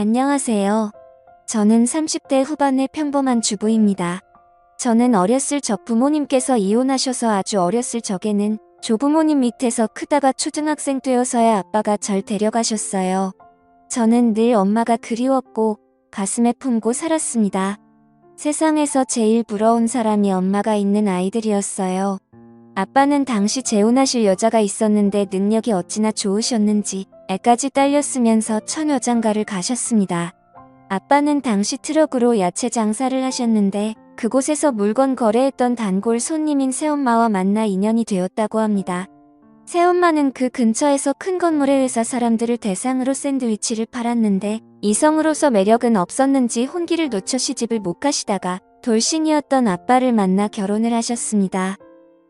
안녕하세요. 저는 30대 후반의 평범한 주부입니다. 저는 어렸을 적 부모님께서 이혼하셔서 아주 어렸을 적에는 조부모님 밑에서 크다가 초등학생 되어서야 아빠가 절 데려가셨어요. 저는 늘 엄마가 그리웠고 가슴에 품고 살았습니다. 세상에서 제일 부러운 사람이 엄마가 있는 아이들이었어요. 아빠는 당시 재혼하실 여자가 있었는데 능력이 어찌나 좋으셨는지 애까지 딸렸으면서 처녀장가를 가셨습니다. 아빠는 당시 트럭으로 야채 장사를 하셨는데 그곳에서 물건 거래했던 단골 손님인 새엄마와 만나 인연이 되었다고 합니다. 새엄마는 그 근처에서 큰 건물의 회사 사람들을 대상으로 샌드위치를 팔았는데 이성으로서 매력은 없었는지 혼기를 놓쳐 시집을 못 가시다가 돌싱이었던 아빠를 만나 결혼을 하셨습니다.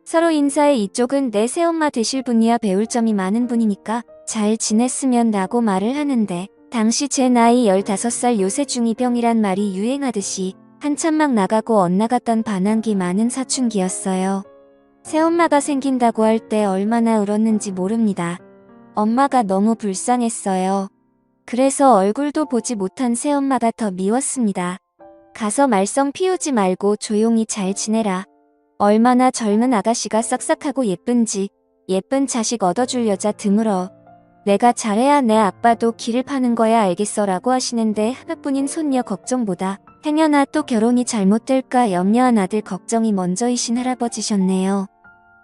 서로 인사해 이쪽은 내 새엄마 되실 분이야 배울 점이 많은 분이니까 잘 지냈으면 라고 말을 하는데 당시 제 나이 15살 요새 중2병이란 말이 유행하듯이 한참 막 나가고 엇나갔던 반항기 많은 사춘기였어요. 새엄마가 생긴다고 할 때 얼마나 울었는지 모릅니다. 엄마가 너무 불쌍했어요. 그래서 얼굴도 보지 못한 새엄마가 더 미웠습니다. 가서 말썽 피우지 말고 조용히 잘 지내라. 얼마나 젊은 아가씨가 싹싹하고 예쁜지 예쁜 자식 얻어줄 여자 드물어. 내가 잘해야 내 아빠도 길을 파는 거야 알겠어 라고 하시는데 하나뿐인 손녀 걱정보다 행여나 또 결혼이 잘못될까 염려한 아들 걱정이 먼저이신 할아버지셨네요.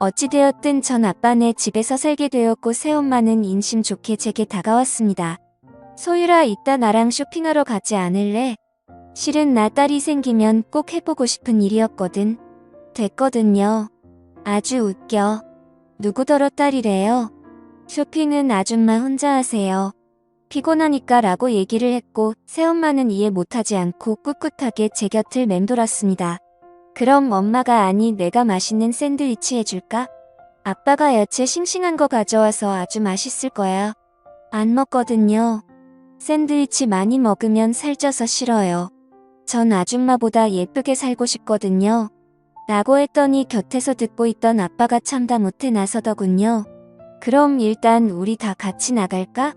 어찌되었든 전 아빠네 집에서 살게 되었고 새엄마는 인심 좋게 제게 다가왔습니다. 소율아 이따 나랑 쇼핑하러 가지 않을래? 실은 나 딸이 생기면 꼭 해보고 싶은 일이었거든. 됐거든요. 아주 웃겨. 누구더러 딸이래요? 쇼핑은 아줌마 혼자 하세요. 피곤하니까 라고 얘기를 했고 새엄마는 이해 못하지 않고 꿋꿋하게 제 곁을 맴돌았습니다. 그럼 엄마가 아니 내가 맛있는 샌드위치 해줄까? 아빠가 야채 싱싱한 거 가져와서 아주 맛있을 거야. 안 먹거든요. 샌드위치 많이 먹으면 살쪄서 싫어요. 전 아줌마보다 예쁘게 살고 싶거든요. 라고 했더니 곁에서 듣고 있던 아빠가 참다 못해 나서더군요. 그럼 일단 우리 다 같이 나갈까?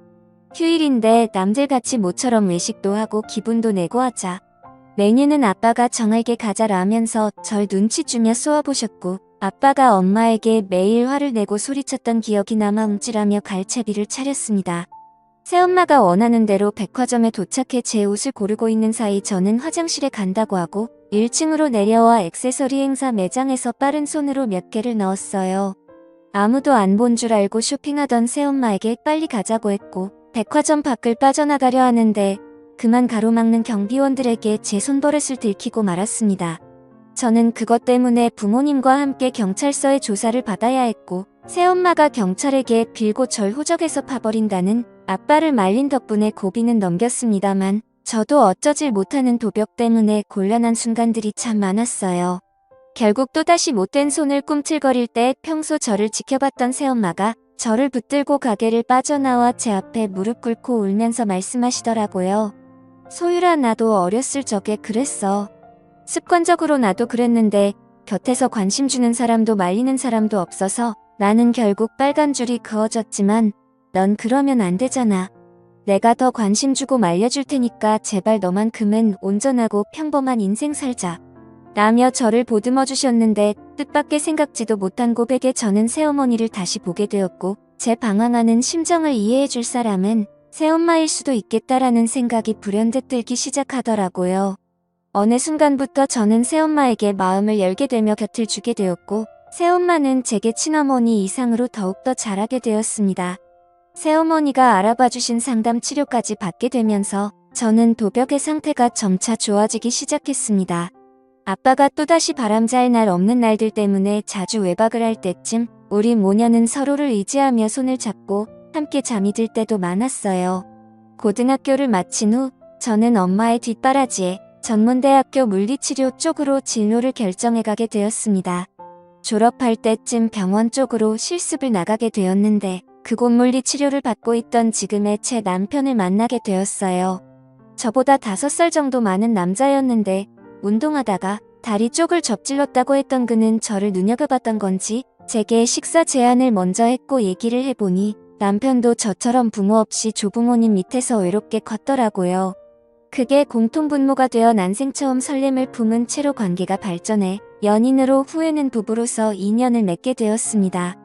휴일인데 남들같이 모처럼 외식도 하고 기분도 내고 하자. 메뉴는 아빠가 정하게 가자라면서 절 눈치 주며 쏘아보셨고 아빠가 엄마에게 매일 화를 내고 소리쳤던 기억이 남아 움찔하며 갈채비를 차렸습니다. 새엄마가 원하는 대로 백화점에 도착해 제 옷을 고르고 있는 사이 저는 화장실에 간다고 하고 1층으로 내려와 액세서리 행사 매장에서 빠른 손으로 몇 개를 넣었어요. 아무도 안 본 줄 알고 쇼핑하던 새엄마에게 빨리 가자고 했고 백화점 밖을 빠져나가려 하는데 그만 가로막는 경비원들에게 제 손버릇을 들키고 말았습니다. 저는 그것 때문에 부모님과 함께 경찰서에 조사를 받아야 했고 새엄마가 경찰에게 빌고 절 호적에서 파버린다는 아빠를 말린 덕분에 고비는 넘겼습니다만 저도 어쩌질 못하는 도벽 때문에 곤란한 순간들이 참 많았어요. 결국 또다시 못된 손을 꿈틀거릴 때 평소 저를 지켜봤던 새엄마가 저를 붙들고 가게를 빠져나와 제 앞에 무릎 꿇고 울면서 말씀하시더라고요. 소율아 나도 어렸을 적에 그랬어. 습관적으로 나도 그랬는데 곁에서 관심 주는 사람도 말리는 사람도 없어서 나는 결국 빨간 줄이 그어졌지만 넌 그러면 안 되잖아. 내가 더 관심 주고 말려줄 테니까 제발 너만큼은 온전하고 평범한 인생 살자. 라며 저를 보듬어 주셨는데 뜻밖의 생각지도 못한 고백에 저는 새어머니를 다시 보게 되었고 제 방황하는 심정을 이해해 줄 사람은 새엄마일 수도 있겠다라는 생각이 불현듯 들기 시작하더라고요. 어느 순간부터 저는 새엄마에게 마음을 열게 되며 곁을 주게 되었고 새엄마는 제게 친어머니 이상으로 더욱더 잘하게 되었습니다. 새어머니가 알아봐 주신 상담 치료까지 받게 되면서 저는 도벽의 상태가 점차 좋아지기 시작했습니다. 아빠가 또다시 바람잘 날 없는 날들 때문에 자주 외박을 할 때쯤 우리 모녀는 서로를 의지하며 손을 잡고 함께 잠이 들 때도 많았어요. 고등학교를 마친 후 저는 엄마의 뒷바라지에 전문대학교 물리치료 쪽으로 진로를 결정해가게 되었습니다. 졸업할 때쯤 병원 쪽으로 실습을 나가게 되었는데 그곳 물리치료를 받고 있던 지금의 제 남편을 만나게 되었어요. 저보다 5살 정도 많은 남자였는데 운동하다가 다리 쪽을 접질렀다고 했던 그는 저를 눈여겨봤던 건지 제게 식사 제안을 먼저 했고 얘기를 해보니 남편도 저처럼 부모 없이 조부모님 밑에서 외롭게 컸더라고요. 그게 공통분모가 되어 난생 처음 설렘을 품은 채로 관계가 발전해 연인으로 후에는 부부로서 인연을 맺게 되었습니다.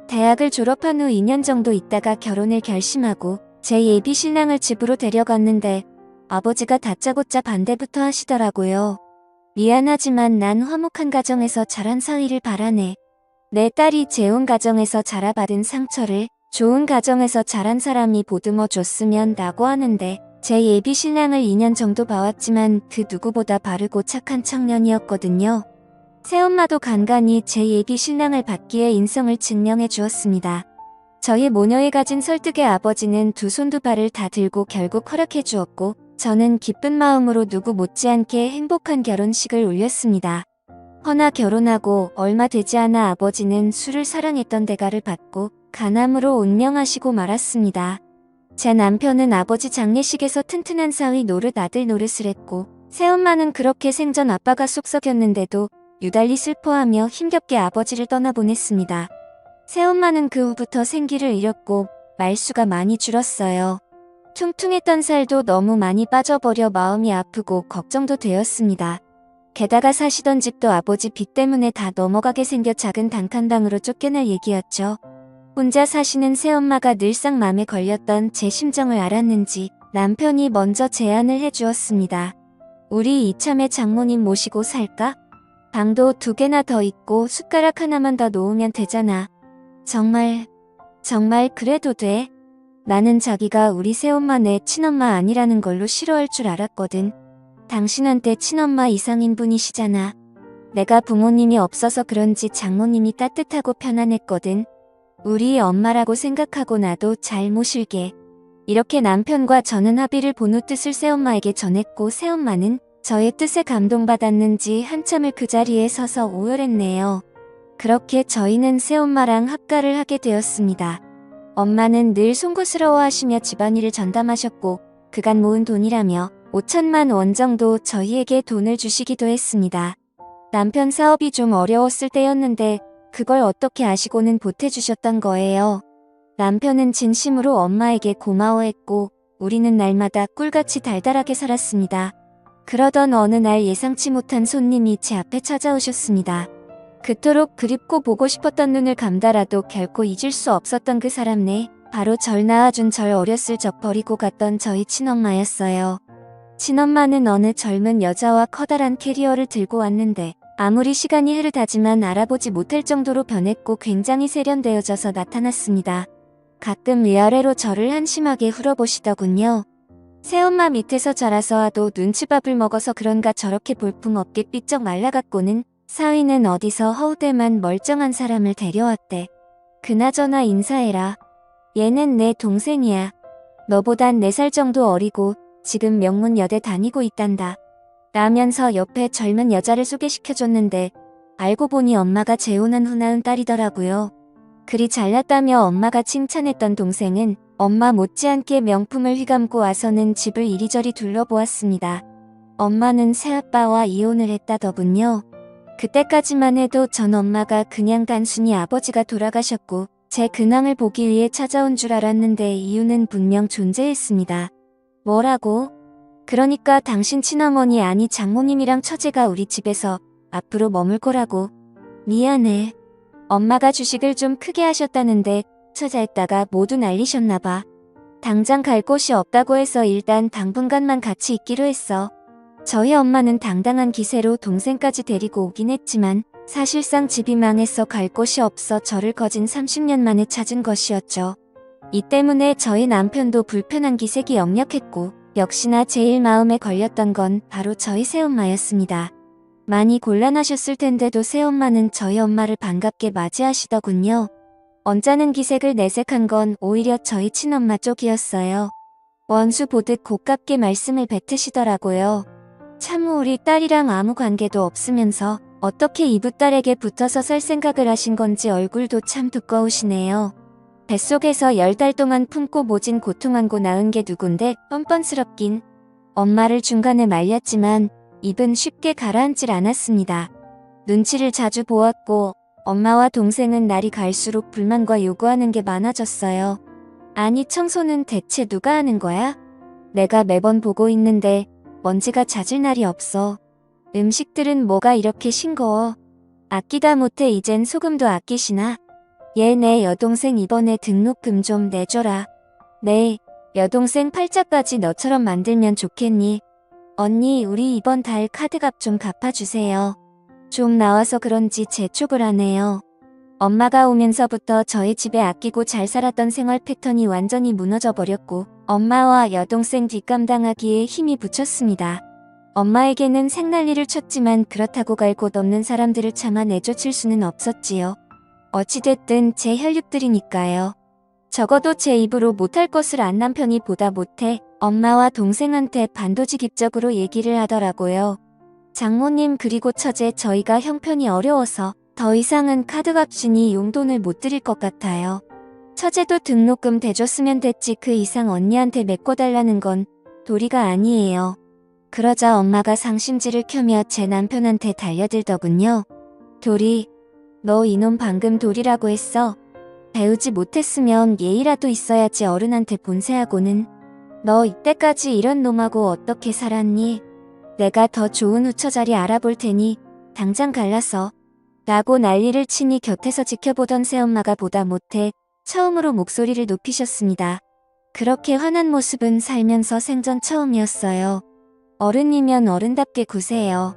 대학을 졸업한 후 2년 정도 있다가 결혼을 결심하고 제 예비 신랑을 집으로 데려갔는데 아버지가 다짜고짜 반대부터 하시더라고요. 미안하지만 난 화목한 가정에서 자란 사위를 바라네. 내 딸이 재혼 가정에서 자라받은 상처를 좋은 가정에서 자란 사람이 보듬어 줬으면 라고 하는데 제 예비 신랑을 2년 정도 봐왔지만 그 누구보다 바르고 착한 청년이었거든요. 새엄마도 간간히 제 예비 신랑을 받기에 인성을 증명해 주었습니다. 저희 모녀에 가진 설득의 아버지는 두 손 두 발을 다 들고 결국 허락해 주었고 저는 기쁜 마음으로 누구 못지않게 행복한 결혼식을 올렸습니다. 허나 결혼하고 얼마 되지 않아 아버지는 술을 사랑했던 대가를 받고 간암으로 운명하시고 말았습니다. 제 남편은 아버지 장례식에서 튼튼한 사위 노릇 아들 노릇을 했고 새엄마는 그렇게 생전 아빠가 속 썩였는데도 유달리 슬퍼하며 힘겹게 아버지를 떠나보냈습니다. 새엄마는 그 후부터 생기를 잃었고 말수가 많이 줄었어요. 퉁퉁했던 살도 너무 많이 빠져버려 마음이 아프고 걱정도 되었습니다. 게다가 사시던 집도 아버지 빚 때문에 다 넘어가게 생겨 작은 단칸방으로 쫓겨날 얘기였죠. 혼자 사시는 새엄마가 늘상 맘에 걸렸던 제 심정을 알았는지 남편이 먼저 제안을 해주었습니다. 우리 이참에 장모님 모시고 살까? 방도 2개나 더 있고 숟가락 하나만 더 놓으면 되잖아. 정말 그래도 돼? 나는 자기가 우리 새엄마 내 친엄마 아니라는 걸로 싫어할 줄 알았거든. 당신한테 친엄마 이상인 분이시잖아. 내가 부모님이 없어서 그런지 장모님이 따뜻하고 편안했거든. 우리 엄마라고 생각하고 나도 잘 모실게. 이렇게 남편과 저는 합의를 본 후 뜻을 새엄마에게 전했고 새엄마는 저의 뜻에 감동받았는지 한참을 그 자리에 서서 오열했네요. 그렇게 저희는 새엄마랑 합가를 하게 되었습니다. 엄마는 늘 송구스러워하시며 집안일을 전담하셨고 그간 모은 돈이라며 5천만 원 정도 저희에게 돈을 주시기도 했습니다. 남편 사업이 좀 어려웠을 때였는데 그걸 어떻게 아시고는 보태주셨던 거예요. 남편은 진심으로 엄마에게 고마워했고 우리는 날마다 꿀같이 달달하게 살았습니다. 그러던 어느 날 예상치 못한 손님이 제 앞에 찾아오셨습니다. 그토록 그립고 보고 싶었던 눈을 감다라도 결코 잊을 수 없었던 그 사람네, 바로 절 낳아준 절 어렸을 적 버리고 갔던 저희 친엄마였어요. 친엄마는 어느 젊은 여자와 커다란 캐리어를 들고 왔는데 아무리 시간이 흐르다지만 알아보지 못할 정도로 변했고 굉장히 세련되어져서 나타났습니다. 가끔 위아래로 저를 한심하게 훑어보시더군요. 새엄마 밑에서 자라서 하도 눈치밥을 먹어서 그런가 저렇게 볼품없게 삐쩍 말라갔고는 사위는 어디서 허우대만 멀쩡한 사람을 데려왔대. 그나저나 인사해라. 얘는 내 동생이야. 너보단 4살 정도 어리고 지금 명문여대 다니고 있단다. 라면서 옆에 젊은 여자를 소개시켜줬는데 알고 보니 엄마가 재혼한 후 낳은 딸이더라고요. 그리 잘났다며 엄마가 칭찬했던 동생은 엄마 못지않게 명품을 휘감고 와서는 집을 이리저리 둘러보았습니다. 엄마는 새아빠와 이혼을 했다더군요. 그때까지만 해도 전 엄마가 그냥 단순히 아버지가 돌아가셨고 제 근황을 보기 위해 찾아온 줄 알았는데 이유는 분명 존재했습니다. 뭐라고? 그러니까 당신 친어머니 아니 장모님이랑 처제가 우리 집에서 앞으로 머물 거라고. 미안해. 엄마가 주식을 좀 크게 하셨다는데 투자했다가 모두 날리셨나봐. 당장 갈 곳이 없다고 해서 일단 당분간만 같이 있기로 했어. 저희 엄마는 당당한 기세로 동생까지 데리고 오긴 했지만 사실상 집이 망해서 갈 곳이 없어 저를 거진 30년 만에 찾은 것이었죠. 이 때문에 저희 남편도 불편한 기색이 역력했고 역시나 제일 마음에 걸렸던 건 바로 저희 새엄마였습니다. 많이 곤란하셨을 텐데도 새엄마는 저희 엄마를 반갑게 맞이하시더군요. 언짢은 기색을 내색한 건 오히려 저희 친엄마 쪽이었어요. 원수 보듯 고깝게 말씀을 뱉으시더라고요. 참 우리 딸이랑 아무 관계도 없으면서 어떻게 이붓딸에게 붙어서 살 생각을 하신 건지 얼굴도 참 두꺼우시네요. 뱃속에서 10달 동안 품고 모진 고통한고 낳은 게 누군데 뻔뻔스럽긴. 엄마를 중간에 말렸지만 입은 쉽게 가라앉질 않았습니다. 눈치를 자주 보았고 엄마와 동생은 날이 갈수록 불만과 요구하는 게 많아졌어요. 아니 청소는 대체 누가 하는 거야? 내가 매번 보고 있는데 먼지가 잦을 날이 없어. 음식들은 뭐가 이렇게 싱거워. 아끼다 못해 이젠 소금도 아끼시나? 얘 내 여동생 이번에 등록금 좀 내줘라. 네, 여동생 팔자까지 너처럼 만들면 좋겠니? 언니 우리 이번 달 카드값 좀 갚아주세요. 좀 나와서 그런지 재촉을 하네요. 엄마가 오면서부터 저희 집에 아끼고 잘 살았던 생활 패턴이 완전히 무너져 버렸고 엄마와 여동생 뒷감당하기에 힘이 붙였습니다. 엄마에게는 생난리를 쳤지만 그렇다고 갈 곳 없는 사람들을 차마 내쫓을 수는 없었지요. 어찌됐든 제 혈육들이니까요. 적어도 제 입으로 못할 것을 안 남편이 보다 못해 엄마와 동생한테 반도직입적으로 얘기를 하더라고요. 장모님 그리고 처제 저희가 형편이 어려워서 더 이상은 카드값이니 용돈을 못 드릴 것 같아요. 처제도 등록금 대줬으면 됐지 그 이상 언니한테 메꿔달라는 건 도리가 아니에요. 그러자 엄마가 상심지를 켜며 제 남편한테 달려들더군요. 도리, 너 이놈 방금 도리라고 했어? 배우지 못했으면 예의라도 있어야지 어른한테 본세하고는. 너 이때까지 이런 놈하고 어떻게 살았니? 내가 더 좋은 우처자리 알아볼 테니 당장 갈라서. 라고 난리를 치니 곁에서 지켜보던 새엄마가 보다 못해 처음으로 목소리를 높이셨습니다. 그렇게 화난 모습은 살면서 생전 처음이었어요. 어른이면 어른답게 구세요.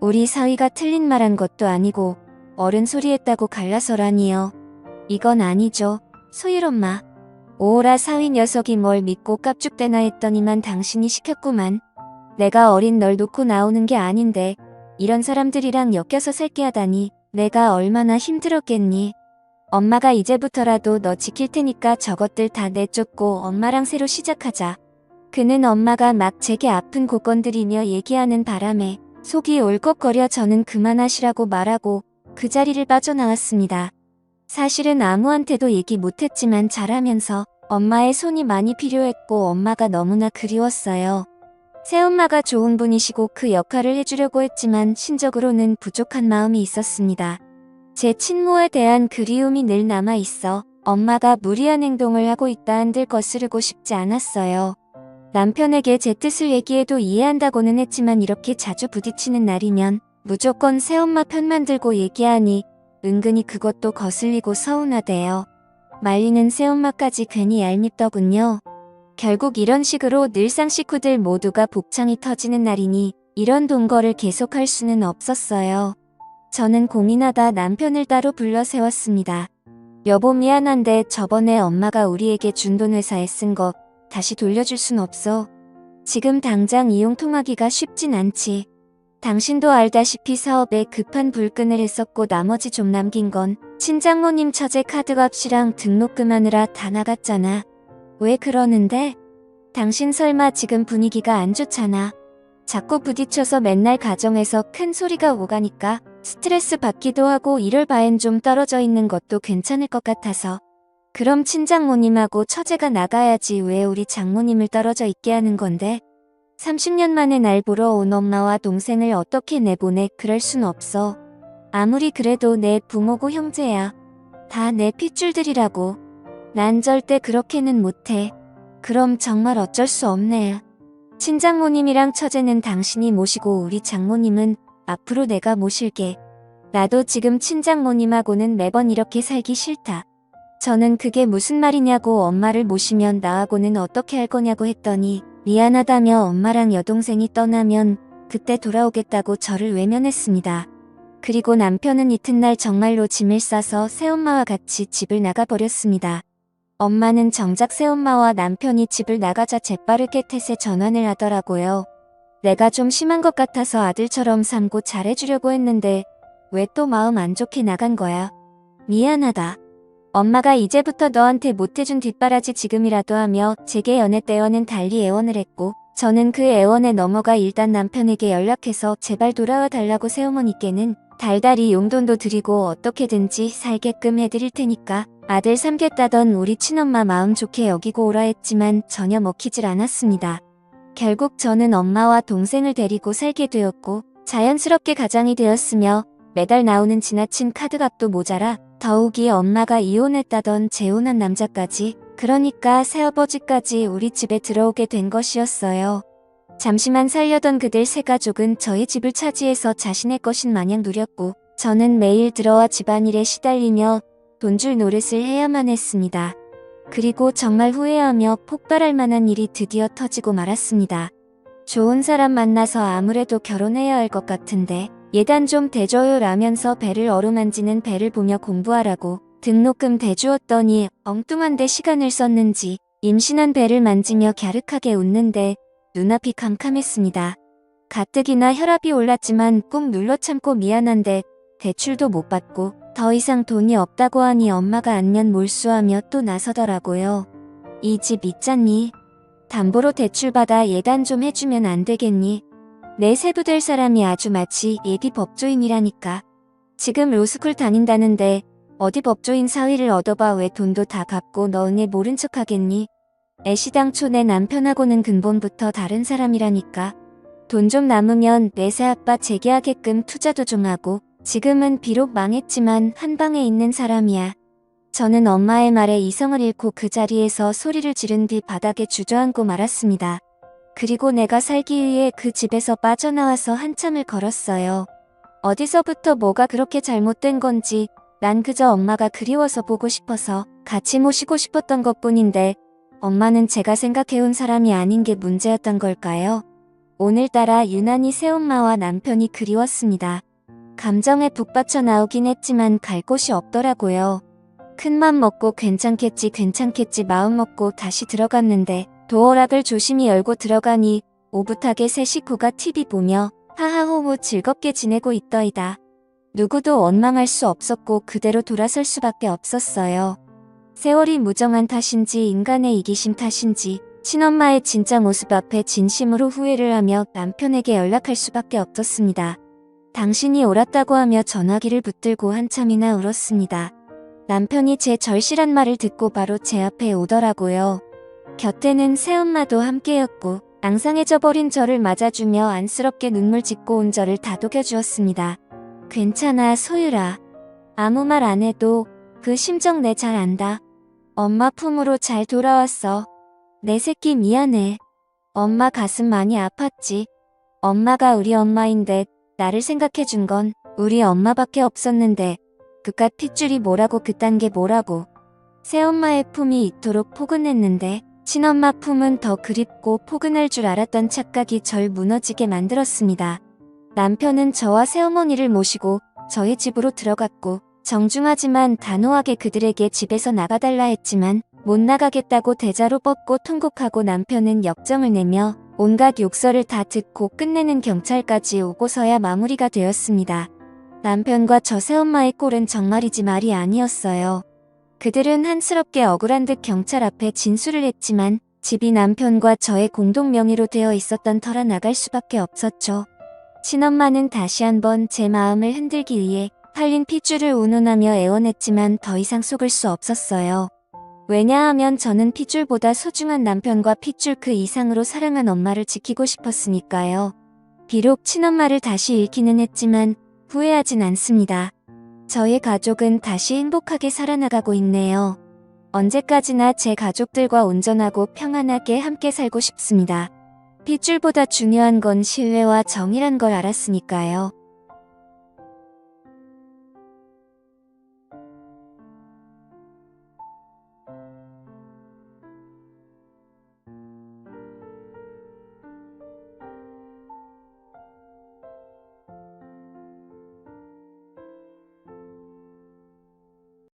우리 사위가 틀린 말 한 것도 아니고 어른 소리했다고 갈라서라니요. 이건 아니죠. 소율엄마. 오호라 사위 녀석이 뭘 믿고 깝죽대나 했더니만 당신이 시켰구만. 내가 어린 널 놓고 나오는 게 아닌데 이런 사람들이랑 엮여서 살게 하다니 내가 얼마나 힘들었겠니. 엄마가 이제부터라도 너 지킬 테니까 저것들 다 내쫓고 엄마랑 새로 시작하자. 그는 엄마가 막 제게 아픈 곳 건드리며 얘기하는 바람에 속이 울컥거려 저는 그만하시라고 말하고 그 자리를 빠져나왔습니다. 사실은 아무한테도 얘기 못했지만 자라면서 엄마의 손이 많이 필요했고 엄마가 너무나 그리웠어요. 새엄마가 좋은 분이시고 그 역할을 해주려고 했지만 신적으로는 부족한 마음이 있었습니다. 제 친모에 대한 그리움이 늘 남아있어 엄마가 무리한 행동을 하고 있다 한들 거스르고 싶지 않았어요. 남편에게 제 뜻을 얘기해도 이해한다고는 했지만 이렇게 자주 부딪히는 날이면 무조건 새엄마 편만 들고 얘기하니 은근히 그것도 거슬리고 서운하대요. 말리는 새엄마까지 괜히 얄밉더군요. 결국 이런 식으로 늘상 식구들 모두가 복창이 터지는 날이니 이런 동거를 계속할 수는 없었어요. 저는 고민하다 남편을 따로 불러 세웠습니다. 여보 미안한데 저번에 엄마가 우리에게 준 돈 회사에 쓴 거 다시 돌려줄 순 없어. 지금 당장 이용 통하기가 쉽진 않지. 당신도 알다시피 사업에 급한 불끈을 했었고 나머지 좀 남긴 건 친장모님 처제 카드값이랑 등록금 하느라 다 나갔잖아. 왜 그러는데? 당신 설마 지금 분위기가 안 좋잖아. 자꾸 부딪혀서 맨날 가정에서 큰 소리가 오가니까 스트레스 받기도 하고 이럴 바엔 좀 떨어져 있는 것도 괜찮을 것 같아서. 그럼 친장모님하고 처제가 나가야지 왜 우리 장모님을 떨어져 있게 하는 건데? 30년 만에 날 보러 온 엄마와 동생을 어떻게 내보내 그럴 순 없어. 아무리 그래도 내 부모고 형제야. 다 내 핏줄들이라고. 난 절대 그렇게는 못해. 그럼 정말 어쩔 수 없네. 친장모님이랑 처제는 당신이 모시고 우리 장모님은 앞으로 내가 모실게. 나도 지금 친장모님하고는 매번 이렇게 살기 싫다. 저는 그게 무슨 말이냐고 엄마를 모시면 나하고는 어떻게 할 거냐고 했더니 미안하다며 엄마랑 여동생이 떠나면 그때 돌아오겠다고 저를 외면했습니다. 그리고 남편은 이튿날 정말로 짐을 싸서 새엄마와 같이 집을 나가버렸습니다. 엄마는 정작 새엄마와 남편이 집을 나가자 재빠르게 탓에 전환을 하더라고요. 내가 좀 심한 것 같아서 아들처럼 삼고 잘해주려고 했는데 왜 또 마음 안 좋게 나간 거야. 미안하다. 엄마가 이제부터 너한테 못해준 뒷바라지 지금이라도 하며 제게 연애 때와는 달리 애원을 했고 저는 그 애원에 넘어가 일단 남편에게 연락해서 제발 돌아와 달라고 새어머니께는 달달이 용돈도 드리고 어떻게든지 살게끔 해드릴 테니까 아들 삼겠다던 우리 친엄마 마음 좋게 여기고 오라 했지만 전혀 먹히질 않았습니다. 결국 저는 엄마와 동생을 데리고 살게 되었고 자연스럽게 가장이 되었으며 매달 나오는 지나친 카드값도 모자라 더욱이 엄마가 이혼했다던 재혼한 남자까지 그러니까 새아버지까지 우리 집에 들어오게 된 것이었어요. 잠시만 살려던 그들 세 가족은 저의 집을 차지해서 자신의 것인 마냥 누렸고 저는 매일 들어와 집안일에 시달리며 돈줄 노릇을 해야만 했습니다. 그리고 정말 후회하며 폭발할 만한 일이 드디어 터지고 말았습니다. 좋은 사람 만나서 아무래도 결혼해야 할 것 같은데 예단 좀 대줘요 라면서 배를 어루만지는 배를 보며 공부하라고 등록금 대주었더니 엉뚱한데 시간을 썼는지 임신한 배를 만지며 갸륵하게 웃는데 눈앞이 캄캄했습니다. 가뜩이나 혈압이 올랐지만 꾹 눌러 참고 미안한데 대출도 못 받고 더 이상 돈이 없다고 하니 엄마가 안면 몰수하며 또 나서더라고요. 이 집 있잖니? 담보로 대출받아 예단 좀 해주면 안 되겠니? 내 세부 될 사람이 아주 마치 예비 법조인이라니까. 지금 로스쿨 다닌다는데 어디 법조인 사위를 얻어봐 왜 돈도 다 갚고 너은에 모른 척 하겠니? 애시당초 내 남편하고는 근본부터 다른 사람이라니까. 돈 좀 남으면 내 새아빠 재계하게끔 투자도 좀 하고 지금은 비록 망했지만 한방에 있는 사람이야. 저는 엄마의 말에 이성을 잃고 그 자리에서 소리를 지른 뒤 바닥에 주저앉고 말았습니다. 그리고 내가 살기 위해 그 집에서 빠져나와서 한참을 걸었어요. 어디서부터 뭐가 그렇게 잘못된 건지 난 그저 엄마가 그리워서 보고 싶어서 같이 모시고 싶었던 것뿐인데 엄마는 제가 생각해온 사람이 아닌 게 문제였던 걸까요? 오늘따라 유난히 새엄마와 남편이 그리웠습니다. 감정에 북받쳐 나오긴 했지만 갈 곳이 없더라고요. 큰맘 먹고 괜찮겠지 마음 먹고 다시 들어갔는데 도어락을 조심히 열고 들어가니 오붓하게 세 식구가 TV 보며 하하호호 즐겁게 지내고 있더이다. 누구도 원망할 수 없었고 그대로 돌아설 수밖에 없었어요. 세월이 무정한 탓인지 인간의 이기심 탓인지 친엄마의 진짜 모습 앞에 진심으로 후회를 하며 남편에게 연락할 수밖에 없었습니다. 당신이 옳았다고 하며 전화기를 붙들고 한참이나 울었습니다. 남편이 제 절실한 말을 듣고 바로 제 앞에 오더라고요. 곁에는 새엄마도 함께였고 앙상해져 버린 저를 맞아주며 안쓰럽게 눈물 짓고 온 저를 다독여주었습니다. 괜찮아 소율아. 아무 말 안 해도 그 심정 내 잘 안다. 엄마 품으로 잘 돌아왔어. 내 새끼 미안해. 엄마 가슴 많이 아팠지. 엄마가 우리 엄마인데 나를 생각해준 건 우리 엄마밖에 없었는데 그깟 핏줄이 뭐라고 그딴 게 뭐라고. 새엄마의 품이 이토록 포근했는데 친엄마 품은 더 그립고 포근할 줄 알았던 착각이 절 무너지게 만들었습니다. 남편은 저와 새어머니를 모시고 저희 집으로 들어갔고 정중하지만 단호하게 그들에게 집에서 나가달라 했지만 못 나가겠다고 대자로 뻗고 통곡하고 남편은 역정을 내며 온갖 욕설을 다 듣고 끝내는 경찰까지 오고서야 마무리가 되었습니다. 남편과 저 새엄마의 꼴은 정말이지 말이 아니었어요. 그들은 한스럽게 억울한 듯 경찰 앞에 진술을 했지만 집이 남편과 저의 공동 명의로 되어 있었던 터라 나갈 수밖에 없었죠. 친엄마는 다시 한번 제 마음을 흔들기 위해 팔린 핏줄을 운운하며 애원했지만 더 이상 속을 수 없었어요. 왜냐하면 저는 핏줄보다 소중한 남편과 핏줄 그 이상으로 사랑한 엄마를 지키고 싶었으니까요. 비록 친엄마를 다시 잃기는 했지만 후회하진 않습니다. 저의 가족은 다시 행복하게 살아나가고 있네요. 언제까지나 제 가족들과 온전하고 평안하게 함께 살고 싶습니다. 핏줄보다 중요한 건 신뢰와 정이란 걸 알았으니까요.